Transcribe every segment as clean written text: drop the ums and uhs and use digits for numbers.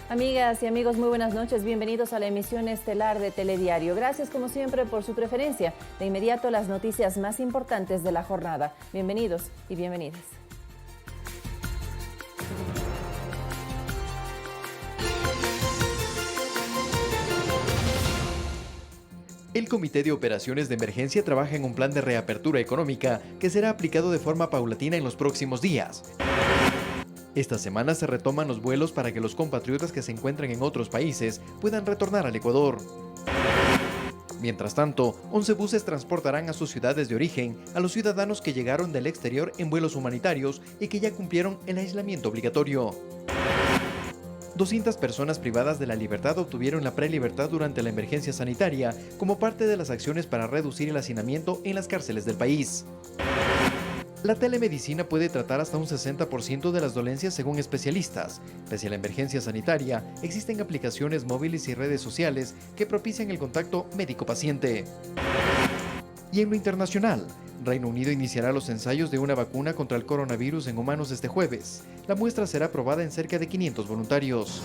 Amigas y amigos, muy buenas noches. Bienvenidos a la emisión estelar de Telediario. Gracias como siempre por su preferencia. De inmediato las noticias más importantes de la jornada. Bienvenidos y bienvenidas. El Comité de Operaciones de Emergencia trabaja en un plan de reapertura económica que será aplicado de forma paulatina en los próximos días. Esta semana se retoman los vuelos para que los compatriotas que se encuentran en otros países puedan retornar al Ecuador. Mientras tanto, 11 buses transportarán a sus ciudades de origen a los ciudadanos que llegaron del exterior en vuelos humanitarios y que ya cumplieron el aislamiento obligatorio. 200 personas privadas de la libertad obtuvieron la prelibertad durante la emergencia sanitaria como parte de las acciones para reducir el hacinamiento en las cárceles del país. La telemedicina puede tratar hasta un 60% de las dolencias según especialistas. Pese a la emergencia sanitaria, existen aplicaciones móviles y redes sociales que propician el contacto médico-paciente. Y en lo internacional, Reino Unido iniciará los ensayos de una vacuna contra el coronavirus en humanos este jueves. La muestra será probada en cerca de 500 voluntarios.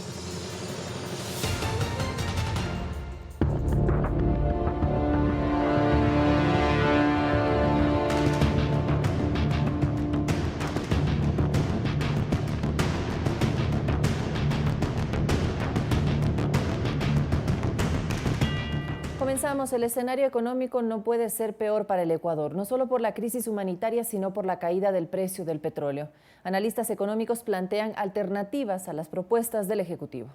Comenzamos. El escenario económico no puede ser peor para el Ecuador, no solo por la crisis humanitaria, sino por la caída del precio del petróleo. Analistas económicos plantean alternativas a las propuestas del Ejecutivo.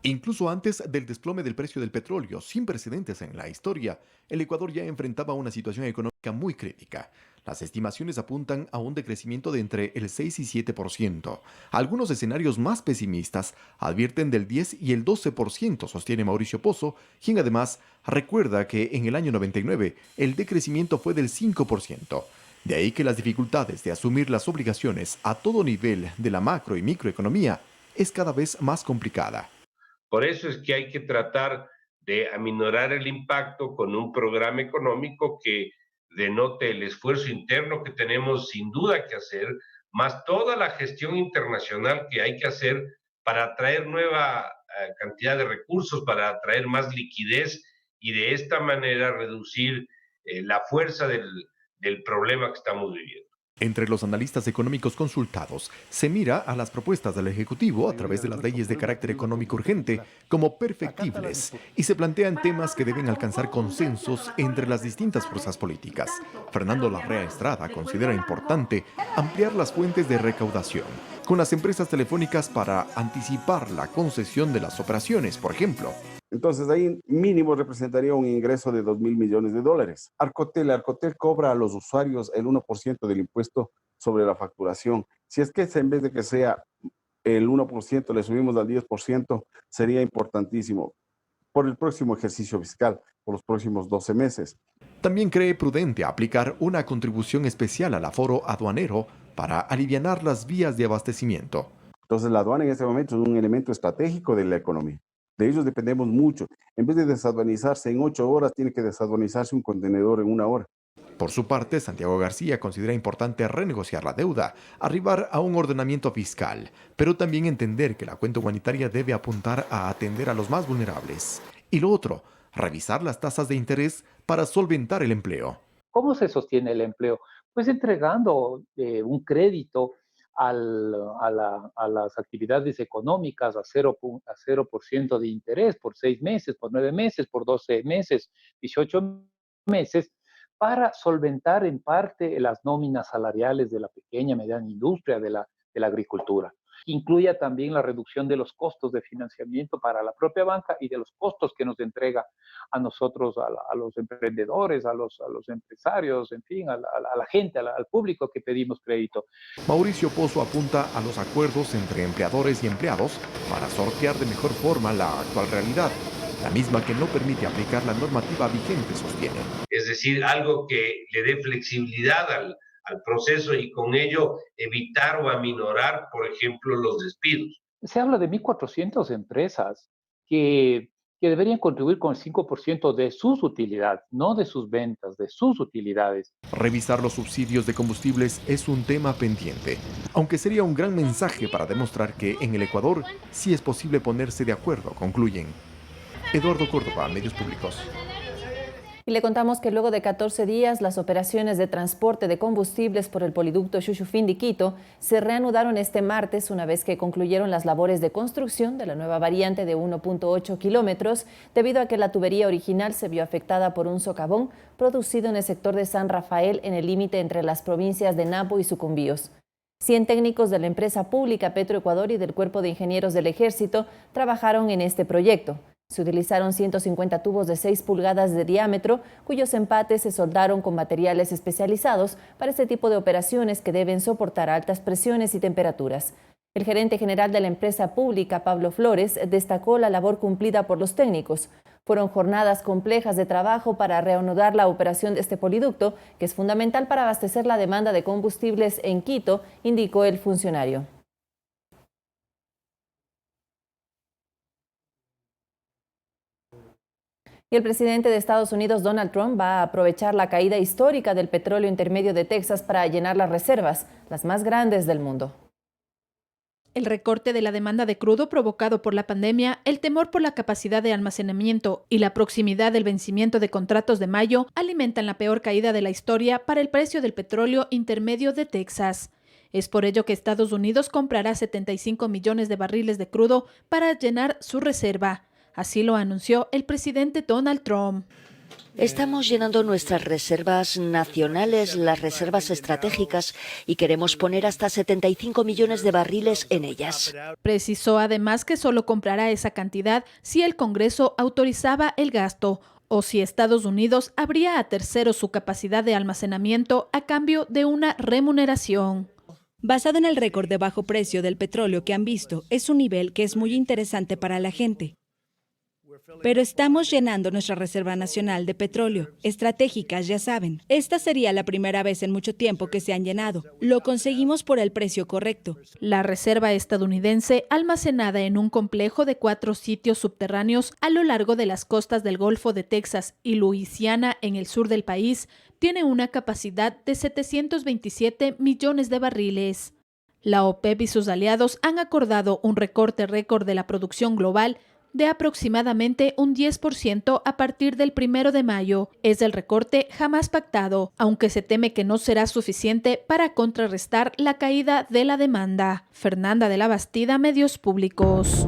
Incluso antes del desplome del precio del petróleo, sin precedentes en la historia, el Ecuador ya enfrentaba una situación económica muy crítica. Las estimaciones apuntan a un decrecimiento de entre el 6 y 7%. Algunos escenarios más pesimistas advierten del 10 y el 12%, sostiene Mauricio Pozo, quien además recuerda que en el año 99 el decrecimiento fue del 5%. De ahí que las dificultades de asumir las obligaciones a todo nivel de la macro y microeconomía es cada vez más complicada. Por eso es que hay que tratar de aminorar el impacto con un programa económico que denote el esfuerzo interno que tenemos sin duda que hacer, más toda la gestión internacional que hay que hacer para atraer nueva cantidad de recursos, para atraer más liquidez y de esta manera reducir la fuerza del problema que estamos viviendo. Entre los analistas económicos consultados, se mira a las propuestas del Ejecutivo a través de las leyes de carácter económico urgente como perfectibles y se plantean temas que deben alcanzar consensos entre las distintas fuerzas políticas. Fernando Larrea Estrada considera importante ampliar las fuentes de recaudación con las empresas telefónicas para anticipar la concesión de las operaciones, por ejemplo. Entonces ahí mínimo representaría un ingreso de 2.000 millones de dólares. Arcotel cobra a los usuarios el 1% del impuesto sobre la facturación. Si es que en vez de que sea el 1%, le subimos al 10%, sería importantísimo por el próximo ejercicio fiscal, por los próximos 12 meses. También cree prudente aplicar una contribución especial al aforo aduanero para alivianar las vías de abastecimiento. Entonces la aduana en este momento es un elemento estratégico de la economía. De ellos dependemos mucho. En vez de desaduanizarse en 8 horas, tiene que desaduanizarse un contenedor en 1 hora. Por su parte, Santiago García considera importante renegociar la deuda, arribar a un ordenamiento fiscal, pero también entender que la cuenta humanitaria debe apuntar a atender a los más vulnerables. Y lo otro, revisar las tasas de interés para solventar el empleo. ¿Cómo se sostiene el empleo? Pues entregando un crédito a las actividades económicas a 0% de interés por 6 meses, por 9 meses, por 12 meses, 18 meses, para solventar en parte las nóminas salariales de la pequeña, mediana industria, de la agricultura. Incluya también la reducción de los costos de financiamiento para la propia banca y de los costos que nos entrega a nosotros, a los emprendedores, a los empresarios, en fin, a la gente, al público que pedimos crédito. Mauricio Pozo apunta a los acuerdos entre empleadores y empleados para sortear de mejor forma la actual realidad, la misma que no permite aplicar la normativa vigente, sostiene. Es decir, algo que le dé flexibilidad al proceso y con ello evitar o aminorar, por ejemplo, los despidos. Se habla de 1.400 empresas que que deberían contribuir con el 5% de sus utilidades, no de sus ventas, de sus utilidades. Revisar los subsidios de combustibles es un tema pendiente, aunque sería un gran mensaje para demostrar que en el Ecuador sí es posible ponerse de acuerdo, concluyen. Eduardo Córdoba, Medios Públicos. Y le contamos que luego de 14 días, las operaciones de transporte de combustibles por el poliducto Chuchufindi-Quito se reanudaron este martes una vez que concluyeron las labores de construcción de la nueva variante de 1.8 kilómetros, debido a que la tubería original se vio afectada por un socavón producido en el sector de San Rafael en el límite entre las provincias de Napo y Sucumbíos. 100 técnicos de la empresa pública Petroecuador y del Cuerpo de Ingenieros del Ejército trabajaron en este proyecto. Se utilizaron 150 tubos de 6 pulgadas de diámetro, cuyos empates se soldaron con materiales especializados para este tipo de operaciones que deben soportar altas presiones y temperaturas. El gerente general de la empresa pública, Pablo Flores, destacó la labor cumplida por los técnicos. Fueron jornadas complejas de trabajo para reanudar la operación de este poliducto, que es fundamental para abastecer la demanda de combustibles en Quito, indicó el funcionario. Y el presidente de Estados Unidos, Donald Trump, va a aprovechar la caída histórica del petróleo intermedio de Texas para llenar las reservas, las más grandes del mundo. El recorte de la demanda de crudo provocado por la pandemia, el temor por la capacidad de almacenamiento y la proximidad del vencimiento de contratos de mayo alimentan la peor caída de la historia para el precio del petróleo intermedio de Texas. Es por ello que Estados Unidos comprará 75 millones de barriles de crudo para llenar su reserva. Así lo anunció el presidente Donald Trump. Estamos llenando nuestras reservas nacionales, las reservas estratégicas, y queremos poner hasta 75 millones de barriles en ellas. Precisó además que solo comprará esa cantidad si el Congreso autorizaba el gasto o si Estados Unidos abría a terceros su capacidad de almacenamiento a cambio de una remuneración. Basado en el récord de bajo precio del petróleo que han visto, es un nivel que es muy interesante para la gente. Pero estamos llenando nuestra Reserva Nacional de Petróleo, estratégicas, ya saben. Esta sería la primera vez en mucho tiempo que se han llenado. Lo conseguimos por el precio correcto. La reserva estadounidense, almacenada en un complejo de 4 sitios subterráneos a lo largo de las costas del Golfo de Texas y Luisiana en el sur del país, tiene una capacidad de 727 millones de barriles. La OPEP y sus aliados han acordado un recorte récord de la producción global de aproximadamente un 10% a partir del 1 de mayo. Es el recorte jamás pactado, aunque se teme que no será suficiente para contrarrestar la caída de la demanda. Fernanda de la Bastida, Medios Públicos.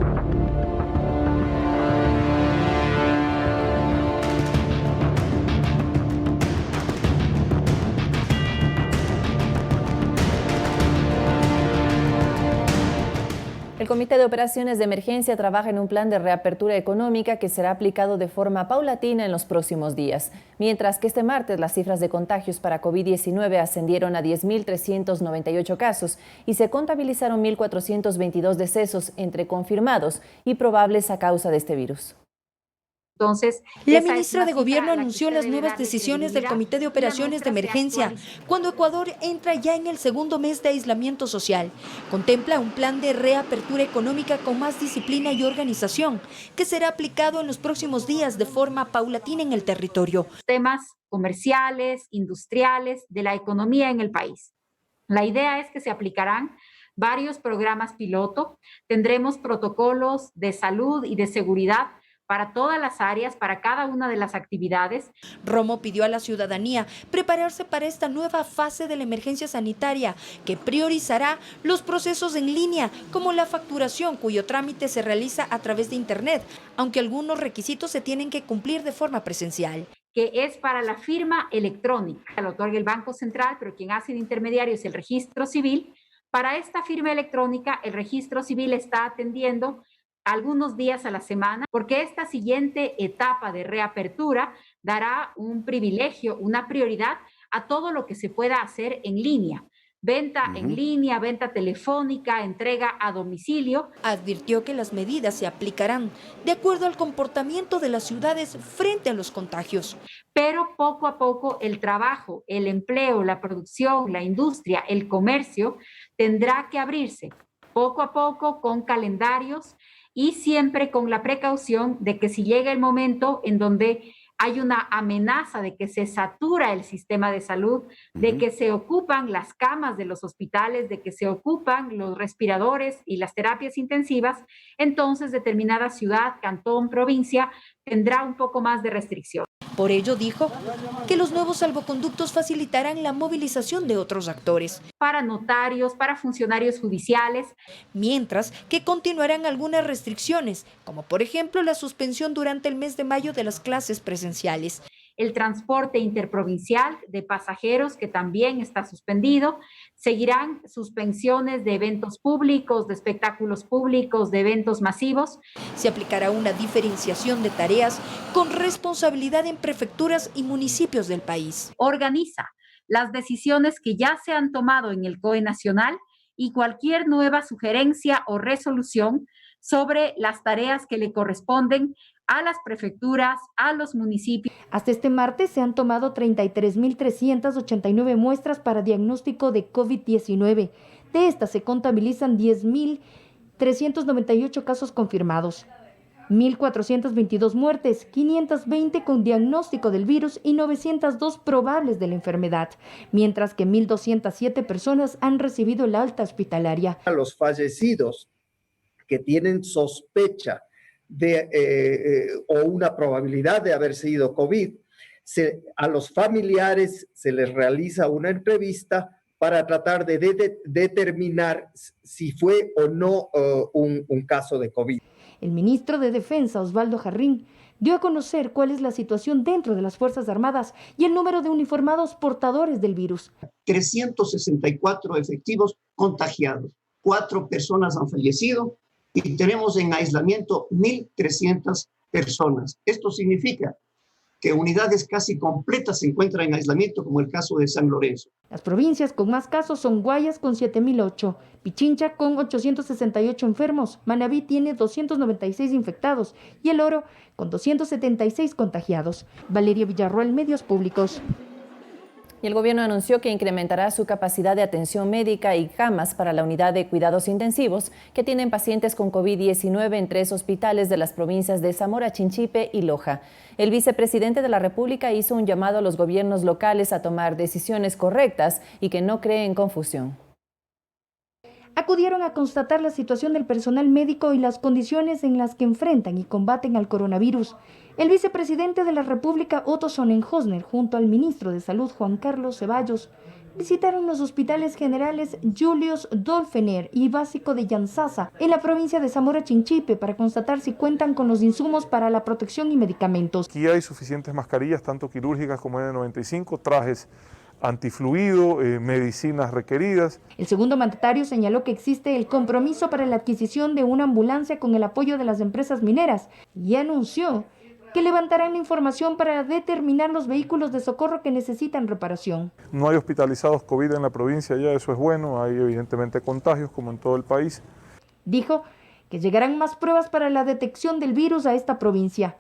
El Comité de Operaciones de Emergencia trabaja en un plan de reapertura económica que será aplicado de forma paulatina en los próximos días. Mientras que este martes las cifras de contagios para COVID-19 ascendieron a 10.398 casos y se contabilizaron 1.422 decesos entre confirmados y probables a causa de este virus. Entonces, la ministra de Gobierno anunció las nuevas decisiones del Comité de Operaciones de Emergencia cuando Ecuador entra ya en el segundo mes de aislamiento social. Contempla un plan de reapertura económica con más disciplina y organización que será aplicado en los próximos días de forma paulatina en el territorio. Temas comerciales, industriales, de la economía en el país. La idea es que se aplicarán varios programas piloto, tendremos protocolos de salud y de seguridad para todas las áreas, para cada una de las actividades. Romo pidió a la ciudadanía prepararse para esta nueva fase de la emergencia sanitaria, que priorizará los procesos en línea, como la facturación, cuyo trámite se realiza a través de Internet, aunque algunos requisitos se tienen que cumplir de forma presencial. Que es para la firma electrónica, lo otorga el Banco Central, pero quien hace de intermediario es el Registro Civil. Para esta firma electrónica, el Registro Civil está atendiendo algunos días a la semana, porque esta siguiente etapa de reapertura dará un privilegio, una prioridad a todo lo que se pueda hacer en línea. Venta en línea, venta telefónica, entrega a domicilio. Advirtió que las medidas se aplicarán de acuerdo al comportamiento de las ciudades frente a los contagios. Pero poco a poco el trabajo, el empleo, la producción, la industria, el comercio tendrá que abrirse poco a poco con calendarios y siempre con la precaución de que si llega el momento en donde hay una amenaza de que se satura el sistema de salud, de que se ocupan las camas de los hospitales, de que se ocupan los respiradores y las terapias intensivas, entonces determinada ciudad, cantón, provincia tendrá un poco más de restricción. Por ello dijo que los nuevos salvoconductos facilitarán la movilización de otros actores. Para notarios, para funcionarios judiciales. Mientras que continuarán algunas restricciones, como por ejemplo la suspensión durante el mes de mayo de las clases presenciales. El transporte interprovincial de pasajeros, que también está suspendido. Seguirán suspensiones de eventos públicos, de espectáculos públicos, de eventos masivos. Se aplicará una diferenciación de tareas con responsabilidad en prefecturas y municipios del país. Organiza las decisiones que ya se han tomado en el COE nacional y cualquier nueva sugerencia o resolución sobre las tareas que le corresponden a las prefecturas, a los municipios. Hasta este martes se han tomado 33.389 muestras para diagnóstico de COVID-19. De estas se contabilizan 10.398 casos confirmados, 1.422 muertes, 520 con diagnóstico del virus y 902 probables de la enfermedad, mientras que 1.207 personas han recibido el alta hospitalaria. A los fallecidos que tienen sospecha o una probabilidad de haber sido COVID, a los familiares se les realiza una entrevista para tratar de determinar si fue o no un caso de COVID. El ministro de Defensa, Osvaldo Jarrín, dio a conocer cuál es la situación dentro de las Fuerzas Armadas y el número de uniformados portadores del virus. 364 efectivos contagiados, 4 personas han fallecido y tenemos en aislamiento 1.300 personas. Esto significa que unidades casi completas se encuentran en aislamiento, como el caso de San Lorenzo. Las provincias con más casos son Guayas con 7.008, Pichincha con 868 enfermos, Manabí tiene 296 infectados y El Oro con 276 contagiados. Valeria Villarroel, Medios Públicos. Y el gobierno anunció que incrementará su capacidad de atención médica y camas para la unidad de cuidados intensivos que tienen pacientes con COVID-19 en 3 hospitales de las provincias de Zamora, Chinchipe y Loja. El vicepresidente de la República hizo un llamado a los gobiernos locales a tomar decisiones correctas y que no creen confusión. Acudieron a constatar la situación del personal médico y las condiciones en las que enfrentan y combaten al coronavirus. El vicepresidente de la República, Otto Sonnenhosner, junto al ministro de Salud, Juan Carlos Ceballos, visitaron los hospitales generales Julius Dolphener y Básico de Yanzasa en la provincia de Zamora Chinchipe para constatar si cuentan con los insumos para la protección y medicamentos. Aquí hay suficientes mascarillas, tanto quirúrgicas como N95, trajes antifluido, medicinas requeridas. El segundo mandatario señaló que existe el compromiso para la adquisición de una ambulancia con el apoyo de las empresas mineras y anunció que levantarán la información para determinar los vehículos de socorro que necesitan reparación. No hay hospitalizados COVID en la provincia ya, eso es bueno, hay evidentemente contagios como en todo el país. Dijo que llegarán más pruebas para la detección del virus a esta provincia.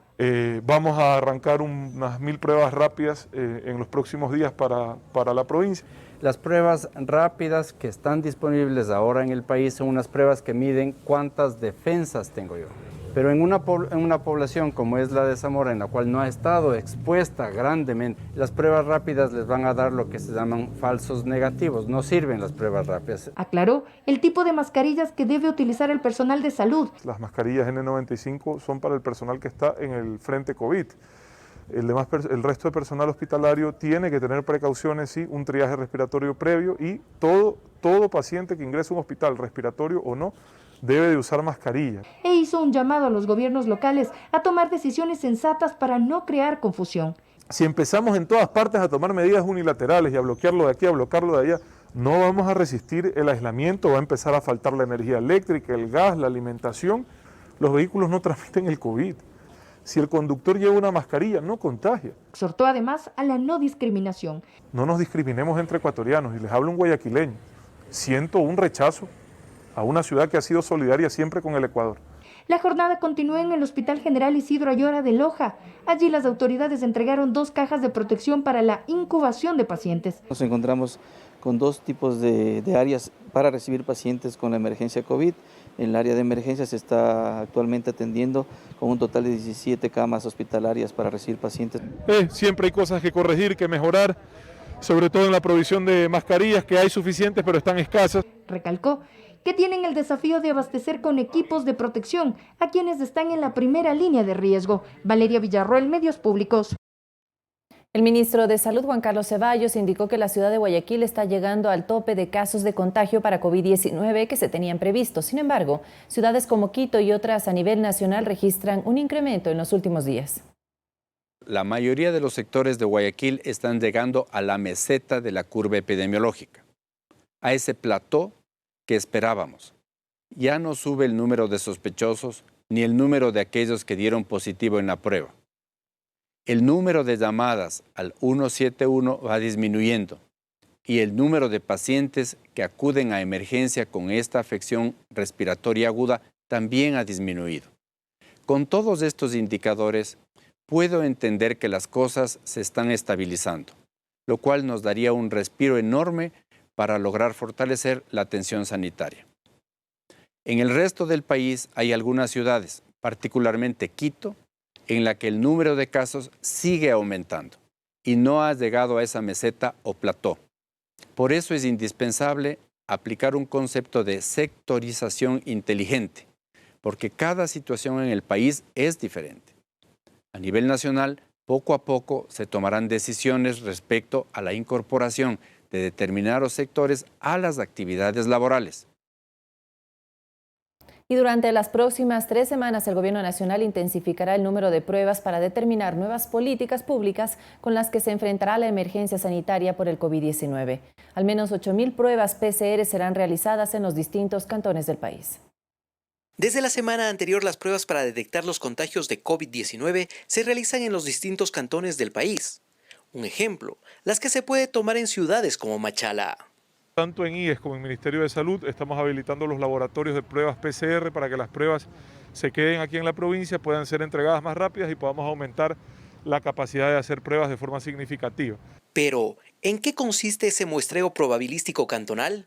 Vamos a arrancar unas 1000 pruebas rápidas en los próximos días para la provincia. Las pruebas rápidas que están disponibles ahora en el país son unas pruebas que miden cuántas defensas tengo yo. Pero en una población como es la de Zamora, en la cual no ha estado expuesta grandemente, las pruebas rápidas les van a dar lo que se llaman falsos negativos. No sirven las pruebas rápidas. Aclaró el tipo de mascarillas que debe utilizar el personal de salud. Las mascarillas N95 son para el personal que está en el frente COVID. El resto de personal hospitalario tiene que tener precauciones, sí, un triaje respiratorio previo y todo paciente que ingrese a un hospital, respiratorio o no, debe de usar mascarilla. E hizo un llamado a los gobiernos locales a tomar decisiones sensatas para no crear confusión. Si empezamos en todas partes a tomar medidas unilaterales y a bloquearlo de aquí, a bloquearlo de allá, no vamos a resistir el aislamiento, va a empezar a faltar la energía eléctrica, el gas, la alimentación. Los vehículos no transmiten el COVID. Si el conductor lleva una mascarilla, no contagia. Exhortó además a la no discriminación. No nos discriminemos entre ecuatorianos, y les hablo un guayaquileño. Siento un rechazo a una ciudad que ha sido solidaria siempre con el Ecuador. La jornada continuó en el Hospital General Isidro Ayora de Loja. Allí las autoridades entregaron 2 cajas de protección para la incubación de pacientes. Nos encontramos con 2 tipos de áreas para recibir pacientes con la emergencia COVID. En el área de emergencia se está actualmente atendiendo con un total de 17 camas hospitalarias para recibir pacientes. Siempre hay cosas que corregir, que mejorar, sobre todo en la provisión de mascarillas, que hay suficientes pero están escasas. Recalcó que tienen el desafío de abastecer con equipos de protección a quienes están en la primera línea de riesgo. Valeria Villarroel, Medios Públicos. El ministro de Salud, Juan Carlos Ceballos, indicó que la ciudad de Guayaquil está llegando al tope de casos de contagio para COVID-19 que se tenían previstos. Sin embargo, ciudades como Quito y otras a nivel nacional registran un incremento en los últimos días. La mayoría de los sectores de Guayaquil están llegando a la meseta de la curva epidemiológica, a ese plató que esperábamos. Ya no sube el número de sospechosos ni el número de aquellos que dieron positivo en la prueba. El número de llamadas al 171 va disminuyendo y el número de pacientes que acuden a emergencia con esta afección respiratoria aguda también ha disminuido. Con todos estos indicadores, puedo entender que las cosas se están estabilizando, lo cual nos daría un respiro enorme para lograr fortalecer la atención sanitaria. En el resto del país hay algunas ciudades, particularmente Quito, en la que el número de casos sigue aumentando y no ha llegado a esa meseta o plató. Por eso es indispensable aplicar un concepto de sectorización inteligente, porque cada situación en el país es diferente. A nivel nacional, poco a poco se tomarán decisiones respecto a la incorporación de determinados sectores a las actividades laborales. Y durante las próximas 3 semanas, el Gobierno Nacional intensificará el número de pruebas para determinar nuevas políticas públicas con las que se enfrentará la emergencia sanitaria por el COVID-19. Al menos 8.000 pruebas PCR serán realizadas en los distintos cantones del país. Desde la semana anterior, las pruebas para detectar los contagios de COVID-19 se realizan en los distintos cantones del país. Un ejemplo, las que se puede tomar en ciudades como Machala. Tanto en IES como en el Ministerio de Salud estamos habilitando los laboratorios de pruebas PCR para que las pruebas se queden aquí en la provincia, puedan ser entregadas más rápidas y podamos aumentar la capacidad de hacer pruebas de forma significativa. Pero, ¿en qué consiste ese muestreo probabilístico cantonal?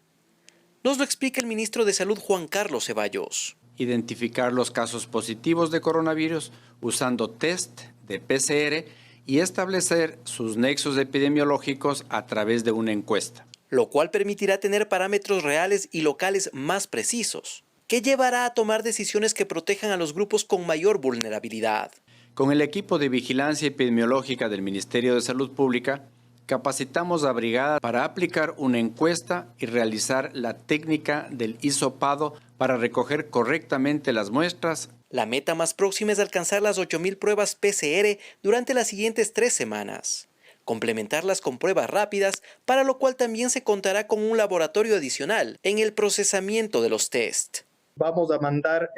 Nos lo explica el ministro de Salud, Juan Carlos Ceballos. Identificar los casos positivos de coronavirus usando test de PCR y establecer sus nexos epidemiológicos a través de una encuesta. Lo cual permitirá tener parámetros reales y locales más precisos, que llevará a tomar decisiones que protejan a los grupos con mayor vulnerabilidad. Con el equipo de vigilancia epidemiológica del Ministerio de Salud Pública, capacitamos a brigadas para aplicar una encuesta y realizar la técnica del hisopado para recoger correctamente las muestras. La meta más próxima es alcanzar las 8.000 pruebas PCR durante las siguientes 3 semanas. Complementarlas con pruebas rápidas, para lo cual también se contará con un laboratorio adicional en el procesamiento de los test. Vamos a mandar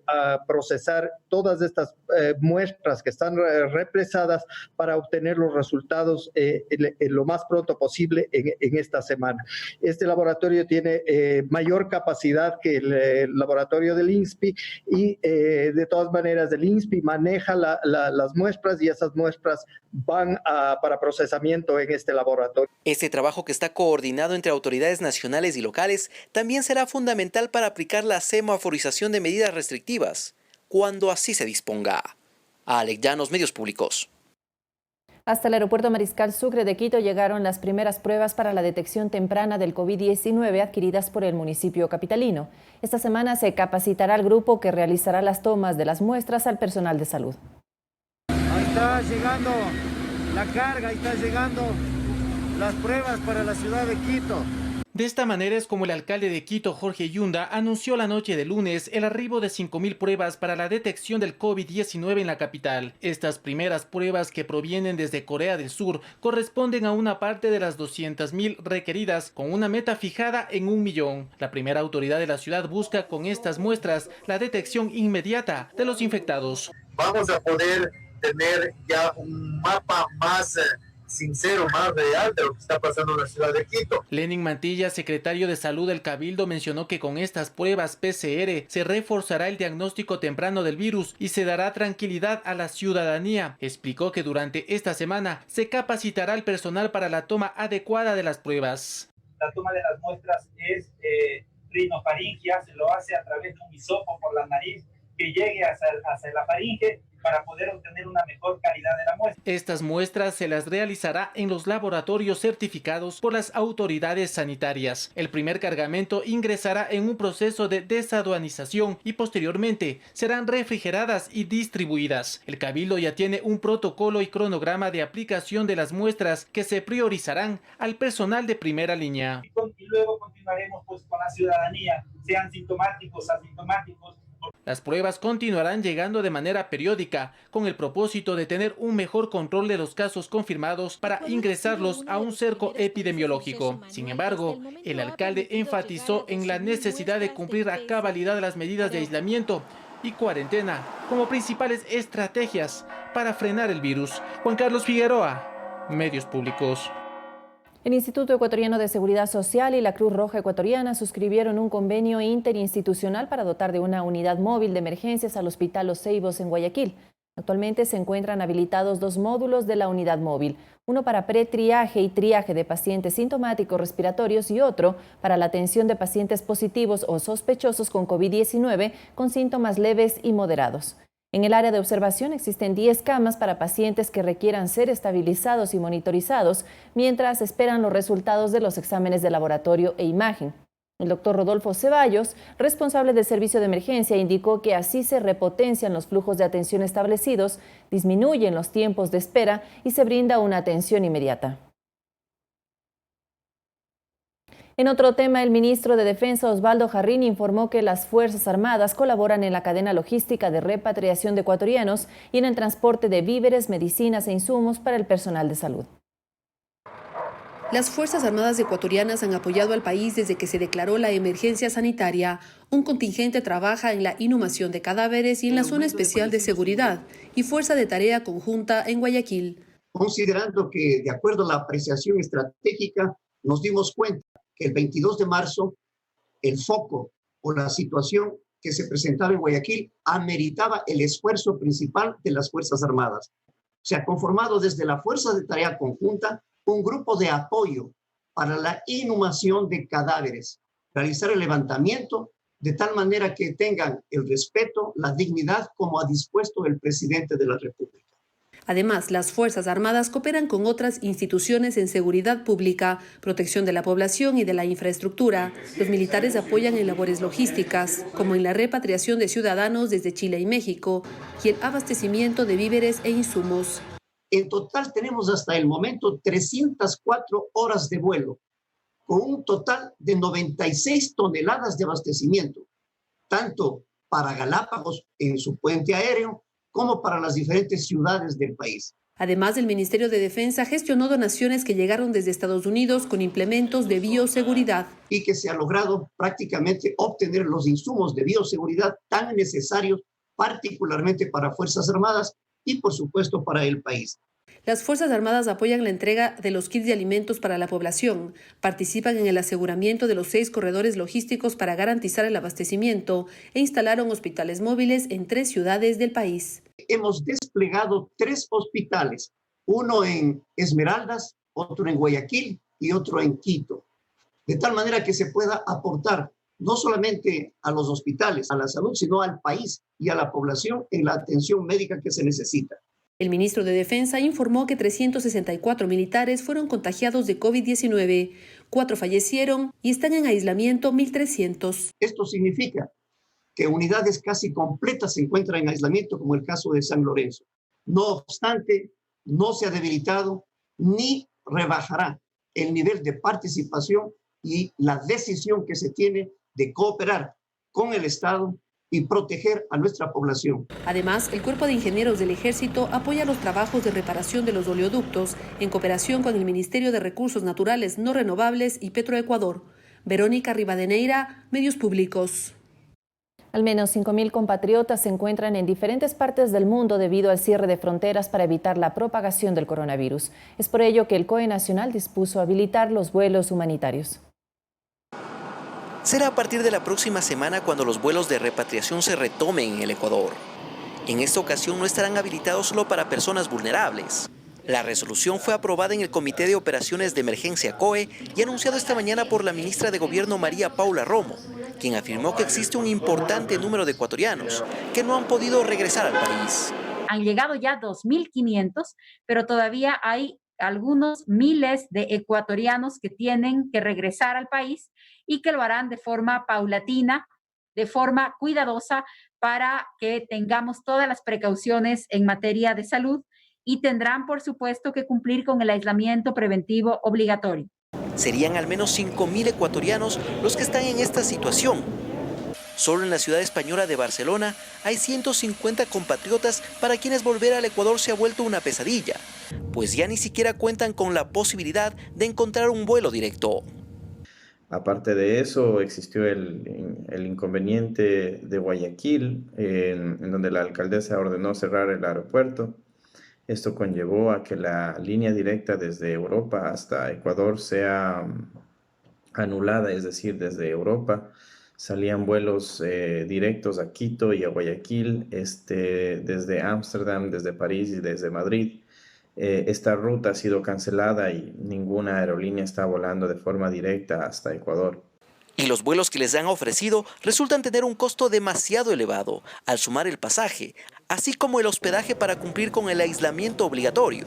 a procesar todas estas muestras que están represadas para obtener los resultados lo más pronto posible en esta semana. Este laboratorio tiene mayor capacidad que el laboratorio del INSPI y de todas maneras el INSPI maneja las muestras y esas muestras van para procesamiento en este laboratorio. Este trabajo, que está coordinado entre autoridades nacionales y locales, también será fundamental para aplicar la semaforización de medidas restrictivas, cuando así se disponga. Alex Llanos, Medios Públicos. Hasta el aeropuerto Mariscal Sucre de Quito llegaron las primeras pruebas para la detección temprana del COVID-19 adquiridas por el municipio capitalino. Esta semana se capacitará al grupo que realizará las tomas de las muestras al personal de salud. Ahí está llegando la carga, ahí está llegando las pruebas para la ciudad de Quito. De esta manera es como el alcalde de Quito, Jorge Yunda, anunció la noche de lunes el arribo de 5.000 pruebas para la detección del COVID-19 en la capital. Estas primeras pruebas, que provienen desde Corea del Sur, corresponden a una parte de las 200.000 requeridas, con una meta fijada en 1 millón. La primera autoridad de la ciudad busca con estas muestras la detección inmediata de los infectados. Vamos a poder tener ya un mapa más sincero, más real de lo que está pasando en la ciudad de Quito. Lenin Mantilla, secretario de Salud del Cabildo, mencionó que con estas pruebas PCR se reforzará el diagnóstico temprano del virus y se dará tranquilidad a la ciudadanía. Explicó que durante esta semana se capacitará al personal para la toma adecuada de las pruebas. La toma de las muestras es rinofaringia, se lo hace a través de un hisopo por la nariz que llegue hacia la faringe para poder obtener una mejor calidad de la muestra. Estas muestras se las realizará en los laboratorios certificados por las autoridades sanitarias. El primer cargamento ingresará en un proceso de desaduanización y posteriormente serán refrigeradas y distribuidas. El Cabildo ya tiene un protocolo y cronograma de aplicación de las muestras que se priorizarán al personal de primera línea. Y luego continuaremos pues con la ciudadanía, sean sintomáticos, asintomáticos. Las pruebas continuarán llegando de manera periódica con el propósito de tener un mejor control de los casos confirmados para ingresarlos a un cerco epidemiológico. Sin embargo, el alcalde enfatizó en la necesidad de cumplir a cabalidad las medidas de aislamiento y cuarentena como principales estrategias para frenar el virus. Juan Carlos Figueroa, Medios Públicos. El Instituto Ecuatoriano de Seguridad Social y la Cruz Roja Ecuatoriana suscribieron un convenio interinstitucional para dotar de una unidad móvil de emergencias al Hospital Los Ceibos en Guayaquil. Actualmente se encuentran habilitados 2 módulos de la unidad móvil, uno para pretriaje y triaje de pacientes sintomáticos respiratorios y otro para la atención de pacientes positivos o sospechosos con COVID-19 con síntomas leves y moderados. En el área de observación existen 10 camas para pacientes que requieran ser estabilizados y monitorizados mientras esperan los resultados de los exámenes de laboratorio e imagen. El doctor Rodolfo Ceballos, responsable del servicio de emergencia, indicó que así se repotencian los flujos de atención establecidos, disminuyen los tiempos de espera y se brinda una atención inmediata. En otro tema, el ministro de Defensa, Osvaldo Jarrín, informó que las Fuerzas Armadas colaboran en la cadena logística de repatriación de ecuatorianos y en el transporte de víveres, medicinas e insumos para el personal de salud. Las Fuerzas Armadas ecuatorianas han apoyado al país desde que se declaró la emergencia sanitaria. Un contingente trabaja en la inhumación de cadáveres y en la zona especial de seguridad y fuerza de tarea conjunta en Guayaquil. Considerando que, de acuerdo a la apreciación estratégica, nos dimos cuenta que el 22 de marzo el foco o la situación que se presentaba en Guayaquil ameritaba el esfuerzo principal de las Fuerzas Armadas. Se ha conformado desde la Fuerza de Tarea Conjunta un grupo de apoyo para la inhumación de cadáveres, realizar el levantamiento de tal manera que tengan el respeto, la dignidad como ha dispuesto el presidente de la República. Además, las Fuerzas Armadas cooperan con otras instituciones en seguridad pública, protección de la población y de la infraestructura. Los militares apoyan en labores logísticas, como en la repatriación de ciudadanos desde Chile y México, y el abastecimiento de víveres e insumos. En total tenemos hasta el momento 304 horas de vuelo, con un total de 96 toneladas de abastecimiento, tanto para Galápagos en su puente aéreo, como para las diferentes ciudades del país. Además, el Ministerio de Defensa gestionó donaciones que llegaron desde Estados Unidos con implementos de bioseguridad. Y que se ha logrado prácticamente obtener los insumos de bioseguridad tan necesarios, particularmente para Fuerzas Armadas y, por supuesto, para el país. Las Fuerzas Armadas apoyan la entrega de los kits de alimentos para la población, participan en el aseguramiento de los 6 corredores logísticos para garantizar el abastecimiento e instalaron hospitales móviles en 3 ciudades del país. Hemos desplegado 3 hospitales, uno en Esmeraldas, otro en Guayaquil y otro en Quito, de tal manera que se pueda aportar no solamente a los hospitales, a la salud, sino al país y a la población en la atención médica que se necesita. El ministro de Defensa informó que 364 militares fueron contagiados de COVID-19, 4 fallecieron y están en aislamiento 1.300. Esto significa que unidades casi completas se encuentran en aislamiento, como el caso de San Lorenzo. No obstante, no se ha debilitado ni rebajará el nivel de participación y la decisión que se tiene de cooperar con el Estado y proteger a nuestra población. Además, el Cuerpo de Ingenieros del Ejército apoya los trabajos de reparación de los oleoductos en cooperación con el Ministerio de Recursos Naturales No Renovables y Petroecuador. Verónica Rivadeneira, Medios Públicos. Al menos 5.000 compatriotas se encuentran en diferentes partes del mundo debido al cierre de fronteras para evitar la propagación del coronavirus. Es por ello que el COE Nacional dispuso habilitar los vuelos humanitarios. Será a partir de la próxima semana cuando los vuelos de repatriación se retomen en el Ecuador. En esta ocasión no estarán habilitados solo para personas vulnerables. La resolución fue aprobada en el Comité de Operaciones de Emergencia COE y anunciado esta mañana por la ministra de Gobierno María Paula Romo, quien afirmó que existe un importante número de ecuatorianos que no han podido regresar al país. Han llegado ya 2.500, pero todavía hay algunos miles de ecuatorianos que tienen que regresar al país y que lo harán de forma paulatina, de forma cuidadosa, para que tengamos todas las precauciones en materia de salud y tendrán, por supuesto, que cumplir con el aislamiento preventivo obligatorio. Serían al menos 5.000 ecuatorianos los que están en esta situación. Solo en la ciudad española de Barcelona hay 150 compatriotas para quienes volver al Ecuador se ha vuelto una pesadilla, pues ya ni siquiera cuentan con la posibilidad de encontrar un vuelo directo. Aparte de eso, existió el inconveniente de Guayaquil, en donde la alcaldesa ordenó cerrar el aeropuerto. Esto conllevó a que la línea directa desde Europa hasta Ecuador sea anulada, es decir, desde Europa salían vuelos directos a Quito y a Guayaquil, desde Ámsterdam, desde París y desde Madrid. Esta ruta ha sido cancelada y ninguna aerolínea está volando de forma directa hasta Ecuador. Y los vuelos que les han ofrecido resultan tener un costo demasiado elevado al sumar el pasaje, así como el hospedaje para cumplir con el aislamiento obligatorio.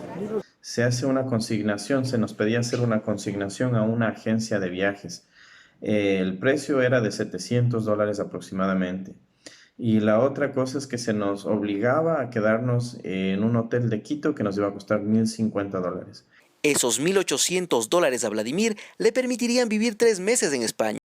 Se hace una consignación, se nos pedía hacer una consignación a una agencia de viajes. El precio era de $700 aproximadamente. Y la otra cosa es que se nos obligaba a quedarnos en un hotel de Quito que nos iba a costar $1.050. Esos $1.800 a Vladimir le permitirían vivir 3 meses en España,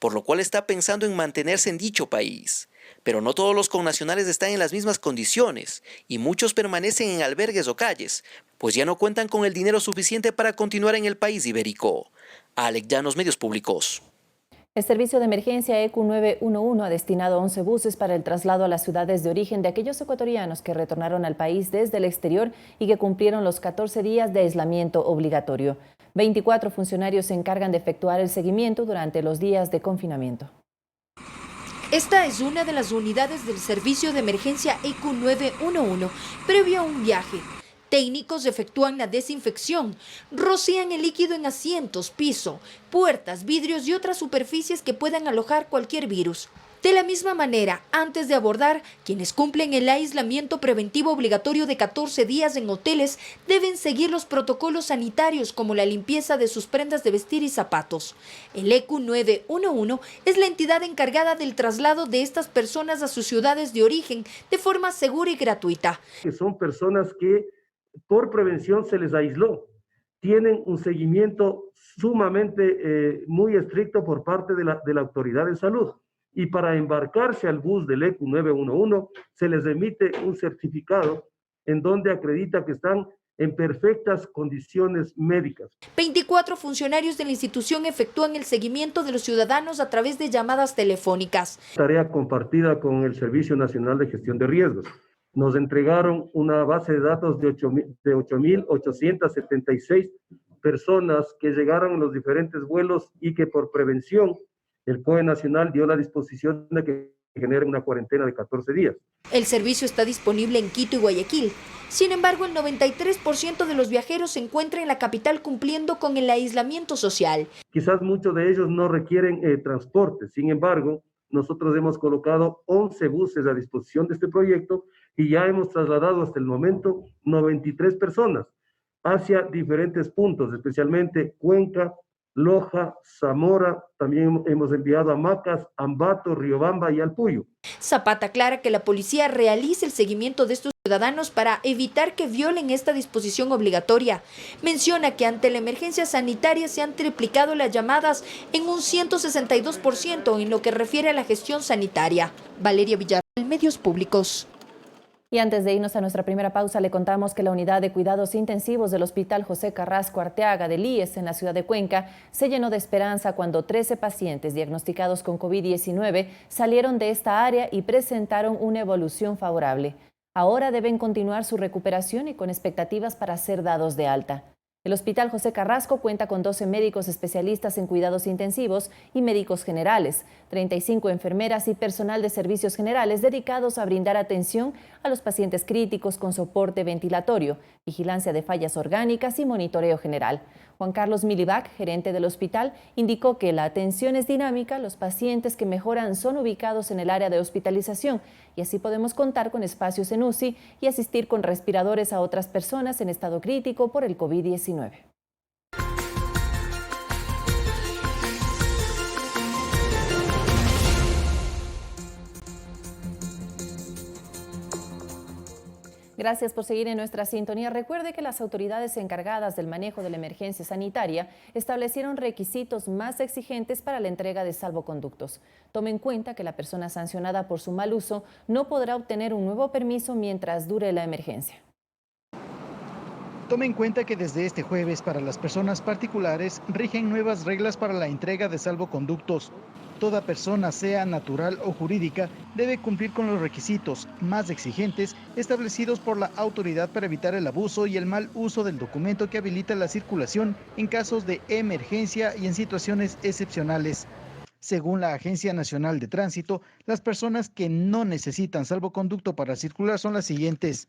por lo cual está pensando en mantenerse en dicho país. Pero no todos los connacionales están en las mismas condiciones y muchos permanecen en albergues o calles, pues ya no cuentan con el dinero suficiente para continuar en el país ibérico. Alex Llanos, Medios Públicos. El servicio de emergencia ECU 911 ha destinado 11 buses para el traslado a las ciudades de origen de aquellos ecuatorianos que retornaron al país desde el exterior y que cumplieron los 14 días de aislamiento obligatorio. 24 funcionarios se encargan de efectuar el seguimiento durante los días de confinamiento. Esta es una de las unidades del servicio de emergencia ECU 911 previo a un viaje. Técnicos efectúan la desinfección, rocían el líquido en asientos, piso, puertas, vidrios y otras superficies que puedan alojar cualquier virus. De la misma manera, antes de abordar, quienes cumplen el aislamiento preventivo obligatorio de 14 días en hoteles deben seguir los protocolos sanitarios como la limpieza de sus prendas de vestir y zapatos. El ECU 911 es la entidad encargada del traslado de estas personas a sus ciudades de origen de forma segura y gratuita. Que son personas que por prevención se les aisló, tienen un seguimiento sumamente muy estricto por parte de la autoridad de salud. Y para embarcarse al bus del ECU 911 se les emite un certificado en donde acredita que están en perfectas condiciones médicas. 24 funcionarios de la institución efectúan el seguimiento de los ciudadanos a través de llamadas telefónicas. Tarea compartida con el Servicio Nacional de Gestión de Riesgos. Nos entregaron una base de datos de 8.876 personas que llegaron en los diferentes vuelos y que por prevención el COE Nacional dio la disposición de que generen una cuarentena de 14 días. El servicio está disponible en Quito y Guayaquil. Sin embargo, el 93% de los viajeros se encuentra en la capital cumpliendo con el aislamiento social. Quizás muchos de ellos no requieren transporte. Sin embargo, nosotros hemos colocado 11 buses a disposición de este proyecto y ya hemos trasladado hasta el momento 93 personas hacia diferentes puntos, especialmente Cuenca, Loja, Zamora, también hemos enviado a Macas, Ambato, Riobamba y Alpuyo. Zapata aclara que la policía realiza el seguimiento de estos ciudadanos para evitar que violen esta disposición obligatoria. Menciona que ante la emergencia sanitaria se han triplicado las llamadas en un 162% en lo que refiere a la gestión sanitaria. Valeria Villarreal, Medios Públicos. Y antes de irnos a nuestra primera pausa, le contamos que la unidad de cuidados intensivos del Hospital José Carrasco Arteaga del IES en la ciudad de Cuenca se llenó de esperanza cuando 13 pacientes diagnosticados con COVID-19 salieron de esta área y presentaron una evolución favorable. Ahora deben continuar su recuperación y con expectativas para ser dados de alta. El Hospital José Carrasco cuenta con 12 médicos especialistas en cuidados intensivos y médicos generales, 35 enfermeras y personal de servicios generales dedicados a brindar atención a los pacientes críticos con soporte ventilatorio, vigilancia de fallas orgánicas y monitoreo general. Juan Carlos Milibac, gerente del hospital, indicó que la atención es dinámica, los pacientes que mejoran son ubicados en el área de hospitalización y así podemos contar con espacios en UCI y asistir con respiradores a otras personas en estado crítico por el COVID-19. Gracias por seguir en nuestra sintonía. Recuerde que las autoridades encargadas del manejo de la emergencia sanitaria establecieron requisitos más exigentes para la entrega de salvoconductos. Tome en cuenta que la persona sancionada por su mal uso no podrá obtener un nuevo permiso mientras dure la emergencia. Tome en cuenta que desde este jueves para las personas particulares rigen nuevas reglas para la entrega de salvoconductos. Toda persona, sea natural o jurídica, debe cumplir con los requisitos más exigentes establecidos por la autoridad para evitar el abuso y el mal uso del documento que habilita la circulación en casos de emergencia y en situaciones excepcionales. Según la Agencia Nacional de Tránsito, las personas que no necesitan salvoconducto para circular son las siguientes: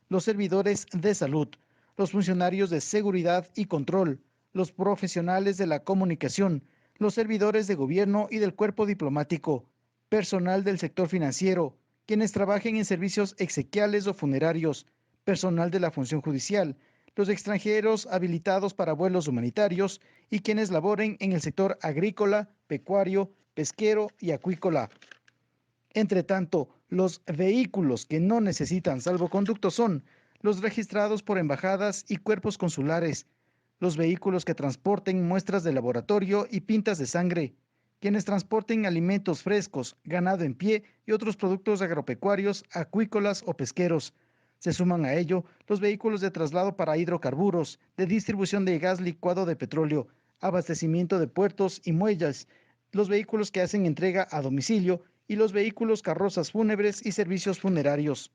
los servidores de salud, los funcionarios de seguridad y control, los profesionales de la comunicación, los servidores de gobierno y del cuerpo diplomático, personal del sector financiero, quienes trabajen en servicios exequiales o funerarios, personal de la función judicial, los extranjeros habilitados para vuelos humanitarios y quienes laboren en el sector agrícola, pecuario, pesquero y acuícola. Entre tanto, los vehículos que no necesitan salvoconducto son los registrados por embajadas y cuerpos consulares, los vehículos que transporten muestras de laboratorio y pintas de sangre, quienes transporten alimentos frescos, ganado en pie y otros productos agropecuarios, acuícolas o pesqueros. Se suman a ello los vehículos de traslado para hidrocarburos, de distribución de gas licuado de petróleo, abastecimiento de puertos y muelles, los vehículos que hacen entrega a domicilio y los vehículos carrozas fúnebres y servicios funerarios.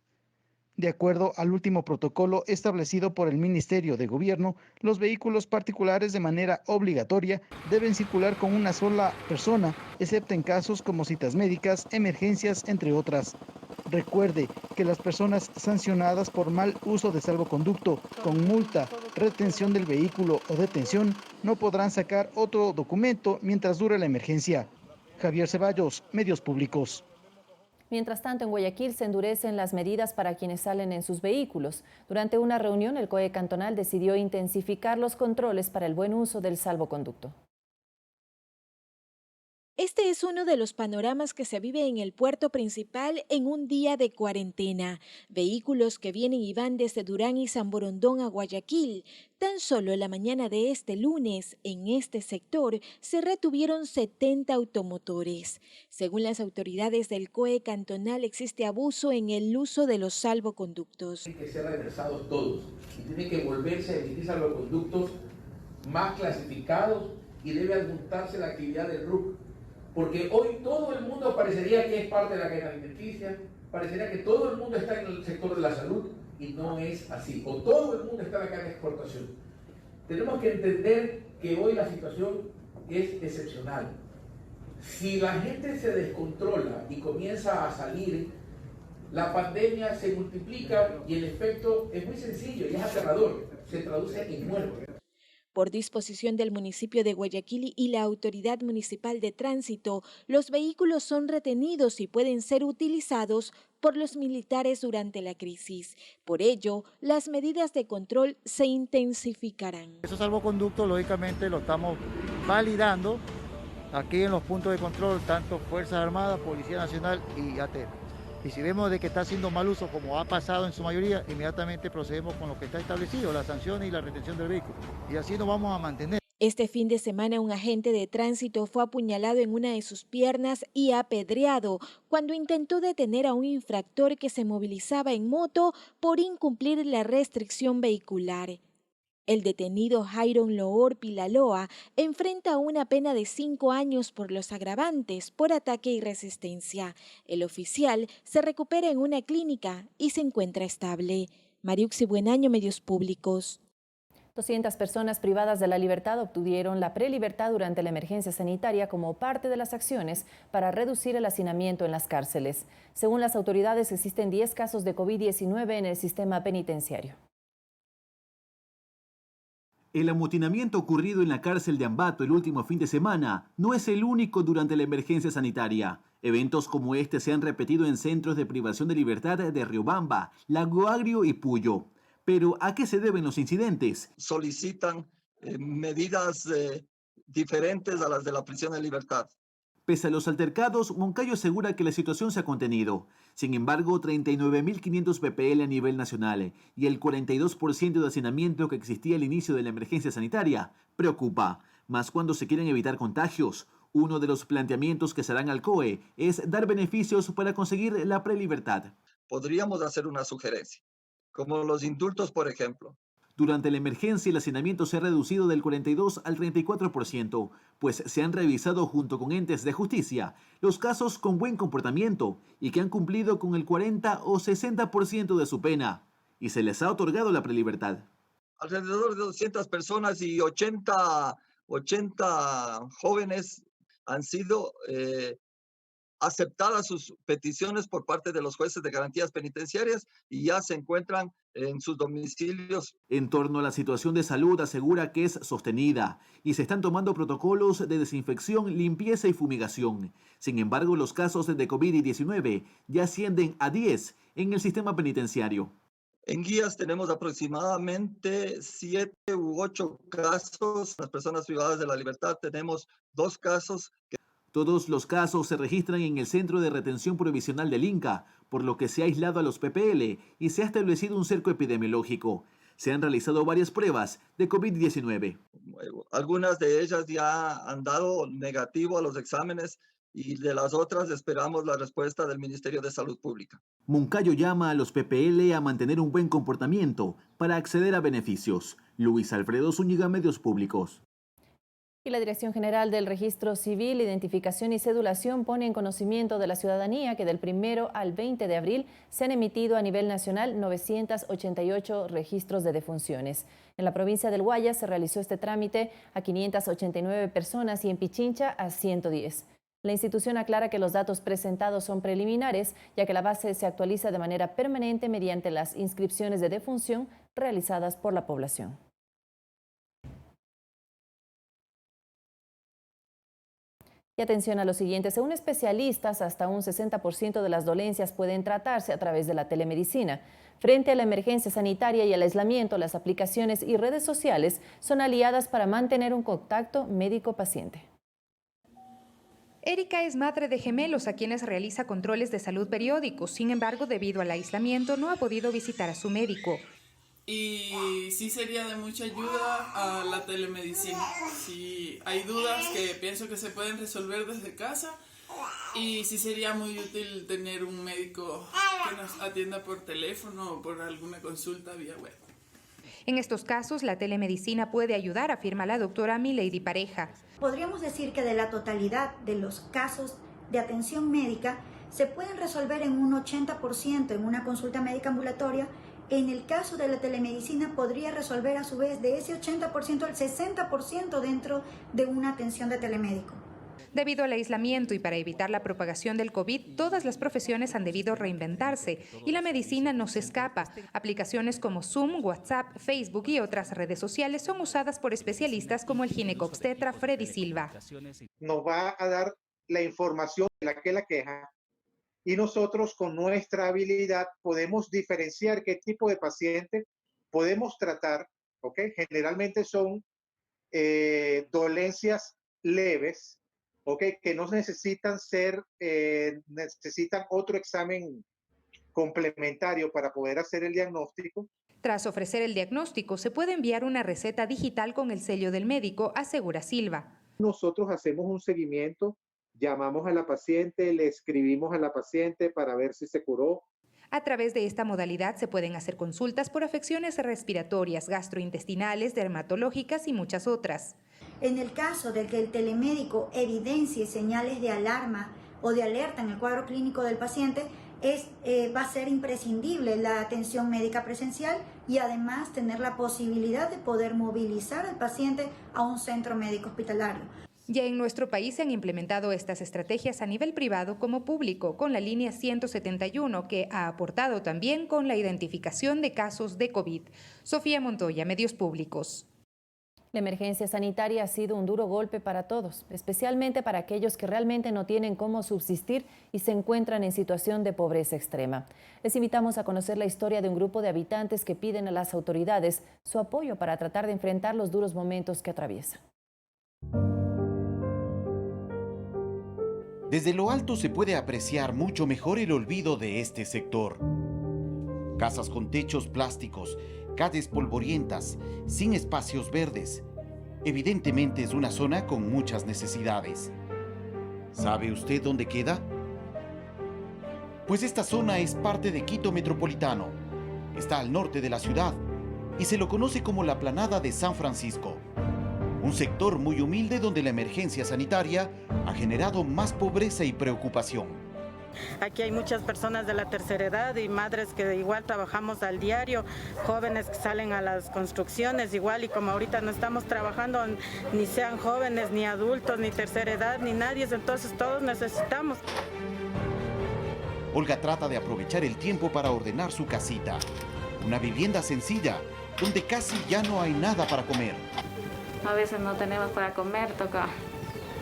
De acuerdo al último protocolo establecido por el Ministerio de Gobierno, los vehículos particulares de manera obligatoria deben circular con una sola persona, excepto en casos como citas médicas, emergencias, entre otras. Recuerde que las personas sancionadas por mal uso de salvoconducto, con multa, retención del vehículo o detención, no podrán sacar otro documento mientras dure la emergencia. Javier Ceballos, Medios Públicos. Mientras tanto, en Guayaquil se endurecen las medidas para quienes salen en sus vehículos. Durante una reunión, el COE cantonal decidió intensificar los controles para el buen uso del salvoconducto. Este es uno de los panoramas que se vive en el puerto principal en un día de cuarentena. Vehículos que vienen y van desde Durán y San Borondón a Guayaquil. Tan solo en la mañana de este lunes, en este sector, se retuvieron 70 automotores. Según las autoridades del COE cantonal, existe abuso en el uso de los salvoconductos. Tienen que ser regresados todos y tienen que volverse a emitir salvoconductos más clasificados y debe adjuntarse la actividad del RUC. Porque hoy todo el mundo parecería que es parte de la cadena alimenticia, parecería que todo el mundo está en el sector de la salud y no es así. O todo el mundo está en la cadena de exportación. Tenemos que entender que hoy la situación es excepcional. Si la gente se descontrola y comienza a salir, la pandemia se multiplica y el efecto es muy sencillo y es aterrador. Se traduce en muerte. Por disposición del municipio de Guayaquil y la Autoridad Municipal de Tránsito, los vehículos son retenidos y pueden ser utilizados por los militares durante la crisis. Por ello, las medidas de control se intensificarán. Esos salvoconductos, lógicamente, lo estamos validando aquí en los puntos de control, tanto Fuerzas Armadas, Policía Nacional y ATM. Y si vemos de que está haciendo mal uso, como ha pasado en su mayoría, inmediatamente procedemos con lo que está establecido, las sanciones y la retención del vehículo. Y así nos vamos a mantener. Este fin de semana, un agente de tránsito fue apuñalado en una de sus piernas y apedreado cuando intentó detener a un infractor que se movilizaba en moto por incumplir la restricción vehicular. El detenido Jairon Loor Pilaloa enfrenta una pena de 5 años por los agravantes por ataque y resistencia. El oficial se recupera en una clínica y se encuentra estable. Mariuxi Buenaño, Medios Públicos. 200 personas privadas de la libertad obtuvieron la prelibertad durante la emergencia sanitaria como parte de las acciones para reducir el hacinamiento en las cárceles. Según las autoridades, existen 10 casos de COVID-19 en el sistema penitenciario. El amotinamiento ocurrido en la cárcel de Ambato el último fin de semana no es el único durante la emergencia sanitaria. Eventos como este se han repetido en centros de privación de libertad de Riobamba, Lago Agrio y Puyo. Pero, ¿a qué se deben los incidentes? Solicitan medidas diferentes a las de la prisión de libertad. Pese a los altercados, Moncayo asegura que la situación se ha contenido. Sin embargo, 39.500 ppl a nivel nacional y el 42% de hacinamiento que existía al inicio de la emergencia sanitaria preocupa, más cuando se quieren evitar contagios. Uno de los planteamientos que se harán al COE es dar beneficios para conseguir la prelibertad. Podríamos hacer una sugerencia, como los indultos, por ejemplo. Durante la emergencia, el hacinamiento se ha reducido del 42 al 34%, pues se han revisado junto con entes de justicia los casos con buen comportamiento y que han cumplido con el 40 o 60% de su pena, y se les ha otorgado la prelibertad. Alrededor de 200 personas y 80 jóvenes han sido aceptadas sus peticiones por parte de los jueces de garantías penitenciarias y ya se encuentran en sus domicilios. En torno a la situación de salud, asegura que es sostenida y se están tomando protocolos de desinfección, limpieza y fumigación. Sin embargo, los casos de COVID-19 ya ascienden a 10 en el sistema penitenciario. En guías tenemos aproximadamente 7 u 8 casos. Las personas privadas de la libertad tenemos 2 casos. Todos los casos se registran en el Centro de Retención Provisional del Inca, por lo que se ha aislado a los PPL y se ha establecido un cerco epidemiológico. Se han realizado varias pruebas de COVID-19. Algunas de ellas ya han dado negativo a los exámenes y de las otras esperamos la respuesta del Ministerio de Salud Pública. Moncayo llama a los PPL a mantener un buen comportamiento para acceder a beneficios. Luis Alfredo Zúñiga, Medios Públicos. Y la Dirección General del Registro Civil, Identificación y Cedulación pone en conocimiento de la ciudadanía que del 1 al 20 de abril se han emitido a nivel nacional 988 registros de defunciones. En la provincia del Guayas se realizó este trámite a 589 personas y en Pichincha a 110. La institución aclara que los datos presentados son preliminares, ya que la base se actualiza de manera permanente mediante las inscripciones de defunción realizadas por la población. Y atención a lo siguiente, según especialistas, hasta un 60% de las dolencias pueden tratarse a través de la telemedicina. Frente a la emergencia sanitaria y al aislamiento, las aplicaciones y redes sociales son aliadas para mantener un contacto médico-paciente. Erika es madre de gemelos a quienes realiza controles de salud periódicos. Sin embargo, debido al aislamiento, no ha podido visitar a su médico. Y sí sería de mucha ayuda a la telemedicina. Si hay dudas que pienso que se pueden resolver desde casa, y sí sería muy útil tener un médico que nos atienda por teléfono o por alguna consulta vía web. En estos casos, la telemedicina puede ayudar, afirma la doctora Milady Pareja. Podríamos decir que de la totalidad de los casos de atención médica se pueden resolver en un 80% en una consulta médica ambulatoria. En el caso de la telemedicina podría resolver a su vez de ese 80% el 60% dentro de una atención de telemédico. Debido al aislamiento y para evitar la propagación del COVID, todas las profesiones han debido reinventarse y la medicina no se escapa. Aplicaciones como Zoom, WhatsApp, Facebook y otras redes sociales son usadas por especialistas como el ginecobstetra Freddy Silva. Nos va a dar la información de la que la queja y nosotros con nuestra habilidad podemos diferenciar qué tipo de paciente podemos tratar, ¿ok? Generalmente son dolencias leves, ¿ok? Que no necesitan necesitan otro examen complementario para poder hacer el diagnóstico. Tras ofrecer el diagnóstico, se puede enviar una receta digital con el sello del médico, asegura Silva. Nosotros hacemos un seguimiento. Llamamos a la paciente, le escribimos a la paciente para ver si se curó. A través de esta modalidad se pueden hacer consultas por afecciones respiratorias, gastrointestinales, dermatológicas y muchas otras. En el caso de que el telemédico evidencie señales de alarma o de alerta en el cuadro clínico del paciente, va a ser imprescindible la atención médica presencial y además tener la posibilidad de poder movilizar al paciente a un centro médico hospitalario. Ya en nuestro país se han implementado estas estrategias a nivel privado como público, con la línea 171, que ha aportado también con la identificación de casos de COVID. Sofía Montoya, Medios Públicos. La emergencia sanitaria ha sido un duro golpe para todos, especialmente para aquellos que realmente no tienen cómo subsistir y se encuentran en situación de pobreza extrema. Les invitamos a conocer la historia de un grupo de habitantes que piden a las autoridades su apoyo para tratar de enfrentar los duros momentos que atraviesan. Desde lo alto se puede apreciar mucho mejor el olvido de este sector. Casas con techos plásticos, calles polvorientas, sin espacios verdes. Evidentemente es una zona con muchas necesidades. ¿Sabe usted dónde queda? Pues esta zona es parte de Quito Metropolitano. Está al norte de la ciudad y se lo conoce como la Planada de San Francisco. Un sector muy humilde donde la emergencia sanitaria ha generado más pobreza y preocupación. Aquí hay muchas personas de la tercera edad y madres que igual trabajamos al diario, jóvenes que salen a las construcciones igual, y como ahorita no estamos trabajando, ni sean jóvenes, ni adultos, ni tercera edad, ni nadie, entonces todos necesitamos. Olga trata de aprovechar el tiempo para ordenar su casita. Una vivienda sencilla, donde casi ya no hay nada para comer. A veces no tenemos para comer, toca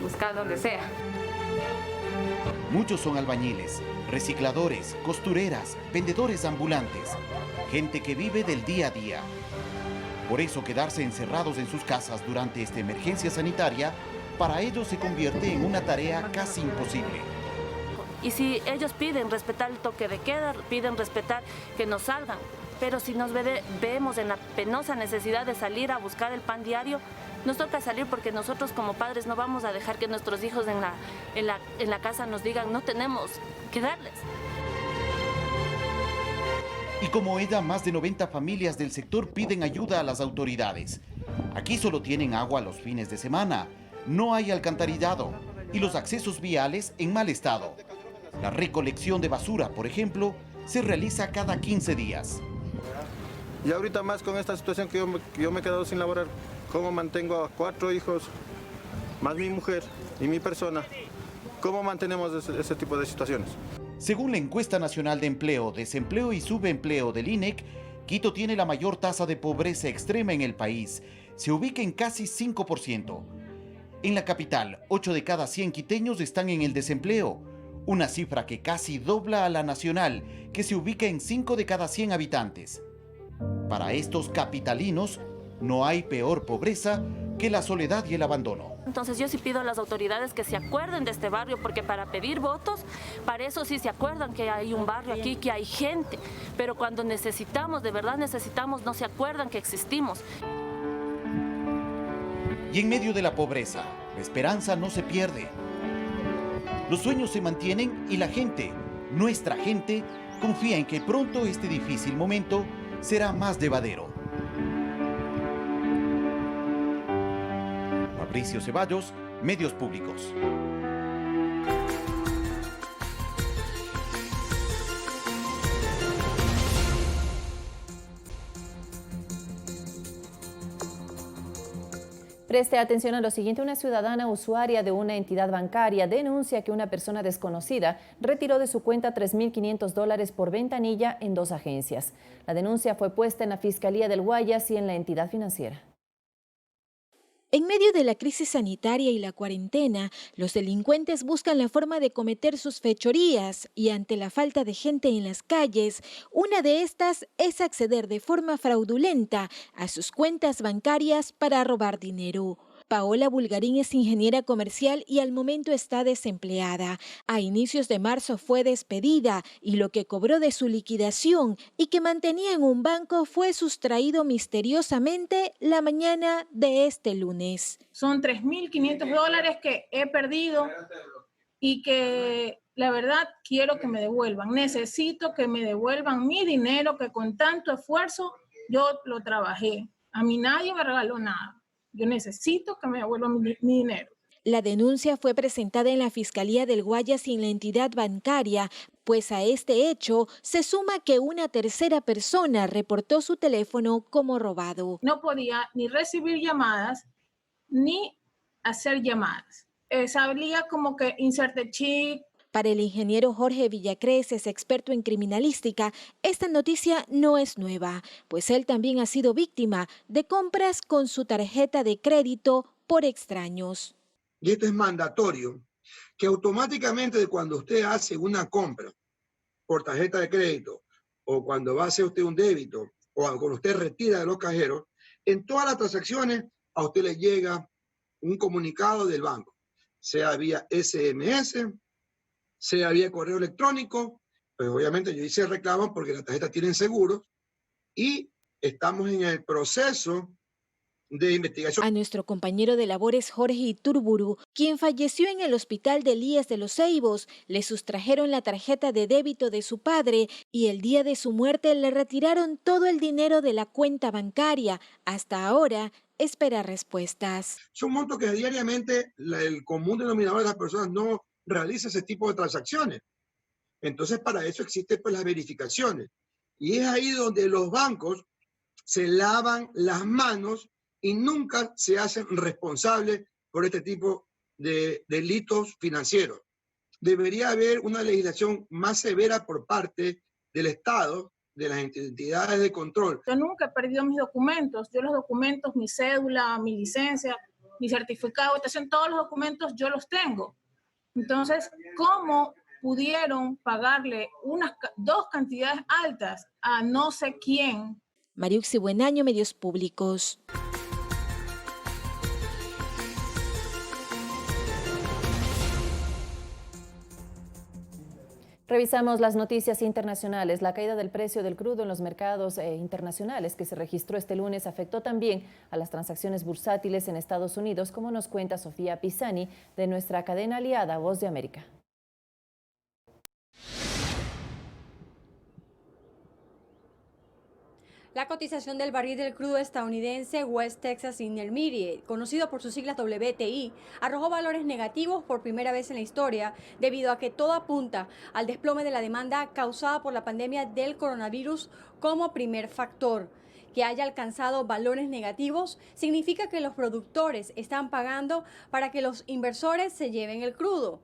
buscar donde sea. Muchos son albañiles, recicladores, costureras, vendedores ambulantes, gente que vive del día a día. Por eso quedarse encerrados en sus casas durante esta emergencia sanitaria, para ellos se convierte en una tarea casi imposible. Y si ellos piden respetar el toque de queda, piden respetar que nos salgan, pero si nos vemos en la penosa necesidad de salir a buscar el pan diario, nos toca salir porque nosotros como padres no vamos a dejar que nuestros hijos en la casa nos digan no tenemos que darles. Y como ella, más de 90 familias del sector piden ayuda a las autoridades. Aquí solo tienen agua los fines de semana, no hay alcantarillado y los accesos viales en mal estado. La recolección de basura, por ejemplo, se realiza cada 15 días. Y ahorita más con esta situación que yo me he quedado sin laborar, ¿cómo mantengo a 4 hijos, más mi mujer y mi persona? ¿Cómo mantenemos ese tipo de situaciones? Según la encuesta nacional de empleo, desempleo y subempleo del INEC, Quito tiene la mayor tasa de pobreza extrema en el país. Se ubica en casi 5%. En la capital, 8 de cada 100 quiteños están en el desempleo, una cifra que casi dobla a la nacional, que se ubica en 5 de cada 100 habitantes. Para estos capitalinos, no hay peor pobreza que la soledad y el abandono. Entonces yo sí pido a las autoridades que se acuerden de este barrio, porque para pedir votos, para eso sí se acuerdan que hay un barrio aquí, que hay gente, pero cuando necesitamos, de verdad necesitamos, no se acuerdan que existimos. Y en medio de la pobreza, la esperanza no se pierde. Los sueños se mantienen y la gente, nuestra gente, confía en que pronto este difícil momento será más llevadero. Fabricio Ceballos, Medios Públicos. Preste atención a lo siguiente. Una ciudadana usuaria de una entidad bancaria denuncia que una persona desconocida retiró de su cuenta $3.500 por ventanilla en 2 agencias. La denuncia fue puesta en la Fiscalía del Guayas y en la entidad financiera. En medio de la crisis sanitaria y la cuarentena, los delincuentes buscan la forma de cometer sus fechorías y ante la falta de gente en las calles, una de estas es acceder de forma fraudulenta a sus cuentas bancarias para robar dinero. Paola Bulgarín es ingeniera comercial y al momento está desempleada. A inicios de marzo fue despedida y lo que cobró de su liquidación y que mantenía en un banco fue sustraído misteriosamente la mañana de este lunes. Son $3.500 que he perdido y que la verdad quiero que me devuelvan. Necesito que me devuelvan mi dinero que con tanto esfuerzo yo lo trabajé. A mí nadie me regaló nada. Yo necesito que me devuelvan mi dinero. La denuncia fue presentada en la Fiscalía del Guayas y en la entidad bancaria pues a este hecho se suma que una tercera persona reportó su teléfono como robado. No podía ni recibir llamadas ni hacer llamadas. Salía como que inserte chip. Para el ingeniero Jorge Villacreces, experto en criminalística, esta noticia no es nueva, pues él también ha sido víctima de compras con su tarjeta de crédito por extraños. Y esto es mandatorio, que automáticamente cuando usted hace una compra por tarjeta de crédito o cuando va a hacer usted un débito o cuando usted retira de los cajeros, en todas las transacciones a usted le llega un comunicado del banco, sea vía SMS, sea vía correo electrónico. Pues obviamente yo hice reclamo porque las tarjetas tienen seguros y estamos en el proceso de investigación. A nuestro compañero de labores Jorge Iturburu, quien falleció en el hospital de Elías de los Ceibos, le sustrajeron la tarjeta de débito de su padre y el día de su muerte le retiraron todo el dinero de la cuenta bancaria. Hasta ahora espera respuestas. Son montos que diariamente el común denominador de las personas no realiza ese tipo de transacciones. Entonces para eso existen pues las verificaciones. Y es ahí donde los bancos se lavan las manos y nunca se hacen responsables por este tipo de delitos financieros. Debería haber una legislación más severa por parte del Estado, de las entidades de control. Yo nunca he perdido mis documentos. Yo los documentos, mi cédula, mi licencia, mi certificado de votación, todos los documentos yo los tengo. Entonces, ¿cómo pudieron pagarle dos cantidades altas a no sé quién? Mariuxi Buenaño, Medios Públicos. Revisamos las noticias internacionales. La caída del precio del crudo en los mercados internacionales que se registró este lunes afectó también a las transacciones bursátiles en Estados Unidos, como nos cuenta Sofía Pisani de nuestra cadena aliada Voz de América. La cotización del barril del crudo estadounidense West Texas Intermediate, conocido por sus siglas WTI, arrojó valores negativos por primera vez en la historia debido a que todo apunta al desplome de la demanda causada por la pandemia del coronavirus como primer factor. Que haya alcanzado valores negativos significa que los productores están pagando para que los inversores se lleven el crudo.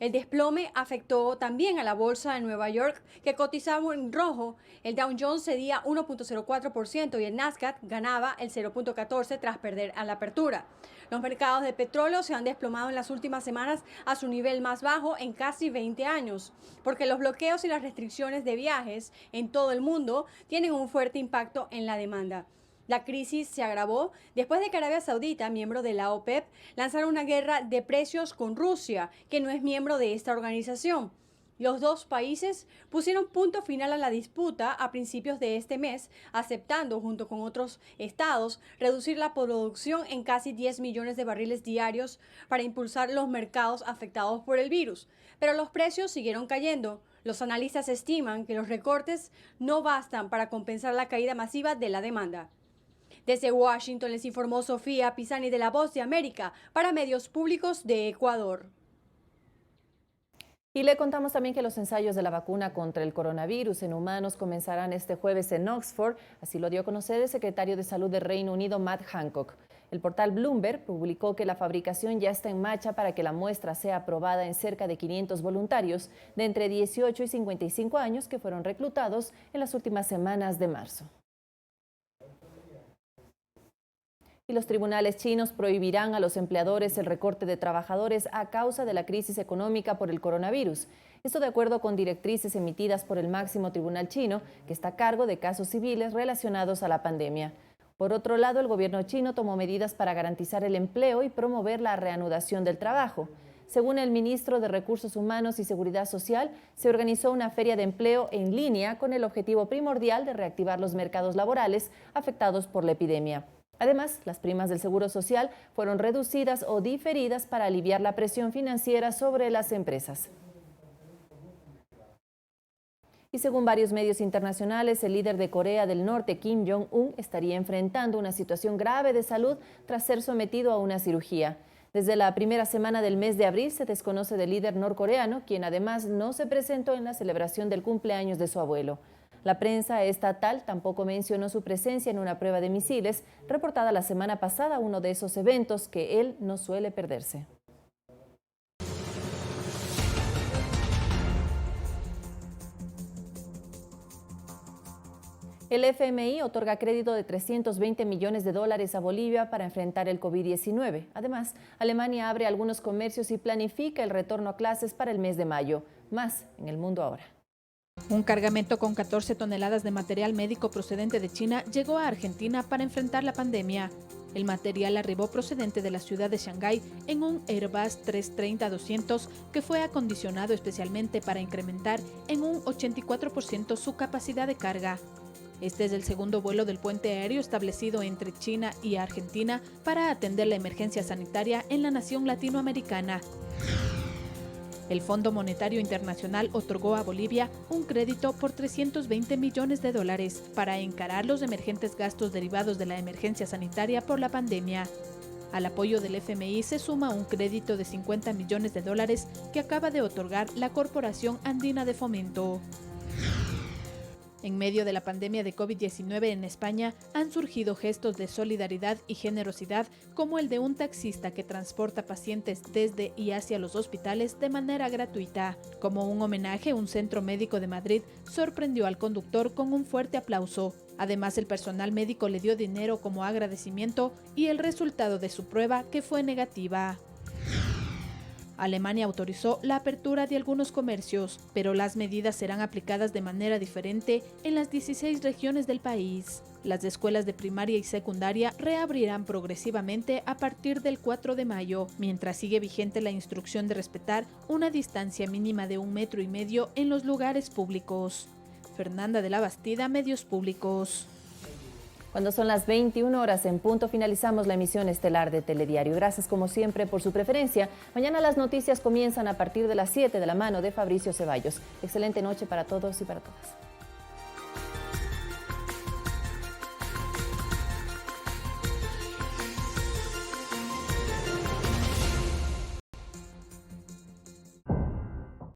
El desplome afectó también a la bolsa de Nueva York, que cotizaba en rojo. El Dow Jones cedía 1.04% y el Nasdaq ganaba el 0.14% tras perder a la apertura. Los mercados de petróleo se han desplomado en las últimas semanas a su nivel más bajo en casi 20 años, porque los bloqueos y las restricciones de viajes en todo el mundo tienen un fuerte impacto en la demanda. La crisis se agravó después de que Arabia Saudita, miembro de la OPEP, lanzara una guerra de precios con Rusia, que no es miembro de esta organización. Los dos países pusieron punto final a la disputa a principios de este mes, aceptando, junto con otros estados, reducir la producción en casi 10 millones de barriles diarios para impulsar los mercados afectados por el virus. Pero los precios siguieron cayendo. Los analistas estiman que los recortes no bastan para compensar la caída masiva de la demanda. Desde Washington les informó Sofía Pisani de La Voz de América para Medios Públicos de Ecuador. Y le contamos también que los ensayos de la vacuna contra el coronavirus en humanos comenzarán este jueves en Oxford, así lo dio a conocer el secretario de Salud del Reino Unido, Matt Hancock. El portal Bloomberg publicó que la fabricación ya está en marcha para que la muestra sea aprobada en cerca de 500 voluntarios de entre 18 y 55 años que fueron reclutados en las últimas semanas de marzo. Y los tribunales chinos prohibirán a los empleadores el recorte de trabajadores a causa de la crisis económica por el coronavirus. Esto de acuerdo con directrices emitidas por el máximo tribunal chino, que está a cargo de casos civiles relacionados a la pandemia. Por otro lado, el gobierno chino tomó medidas para garantizar el empleo y promover la reanudación del trabajo. Según el ministro de Recursos Humanos y Seguridad Social, se organizó una feria de empleo en línea con el objetivo primordial de reactivar los mercados laborales afectados por la epidemia. Además, las primas del Seguro Social fueron reducidas o diferidas para aliviar la presión financiera sobre las empresas. Y según varios medios internacionales, el líder de Corea del Norte, Kim Jong-un, estaría enfrentando una situación grave de salud tras ser sometido a una cirugía. Desde la primera semana del mes de abril se desconoce del líder norcoreano, quien además no se presentó en la celebración del cumpleaños de su abuelo. La prensa estatal tampoco mencionó su presencia en una prueba de misiles, reportada la semana pasada, uno de esos eventos que él no suele perderse. El FMI otorga crédito de $320 millones a Bolivia para enfrentar el COVID-19. Además, Alemania abre algunos comercios y planifica el retorno a clases para el mes de mayo. Más en El Mundo Ahora. Un cargamento con 14 toneladas de material médico procedente de China llegó a Argentina para enfrentar la pandemia. El material arribó procedente de la ciudad de Shanghái en un Airbus 330-200 que fue acondicionado especialmente para incrementar en un 84% su capacidad de carga. Este es el segundo vuelo del puente aéreo establecido entre China y Argentina para atender la emergencia sanitaria en la nación latinoamericana. El Fondo Monetario Internacional otorgó a Bolivia un crédito por $320 millones para encarar los emergentes gastos derivados de la emergencia sanitaria por la pandemia. Al apoyo del FMI se suma un crédito de $50 millones que acaba de otorgar la Corporación Andina de Fomento. En medio de la pandemia de COVID-19 en España, han surgido gestos de solidaridad y generosidad, como el de un taxista que transporta pacientes desde y hacia los hospitales de manera gratuita. Como un homenaje, un centro médico de Madrid sorprendió al conductor con un fuerte aplauso. Además, el personal médico le dio dinero como agradecimiento y el resultado de su prueba, que fue negativa. Alemania autorizó la apertura de algunos comercios, pero las medidas serán aplicadas de manera diferente en las 16 regiones del país. Las escuelas de primaria y secundaria reabrirán progresivamente a partir del 4 de mayo, mientras sigue vigente la instrucción de respetar una distancia mínima de 1,5 metros en los lugares públicos. Fernanda de la Bastida, Medios Públicos. Cuando son las 21 horas en punto, finalizamos la emisión estelar de Telediario. Gracias como siempre por su preferencia. Mañana las noticias comienzan a partir de las 7 de la mano de Fabricio Ceballos. Excelente noche para todos y para todas.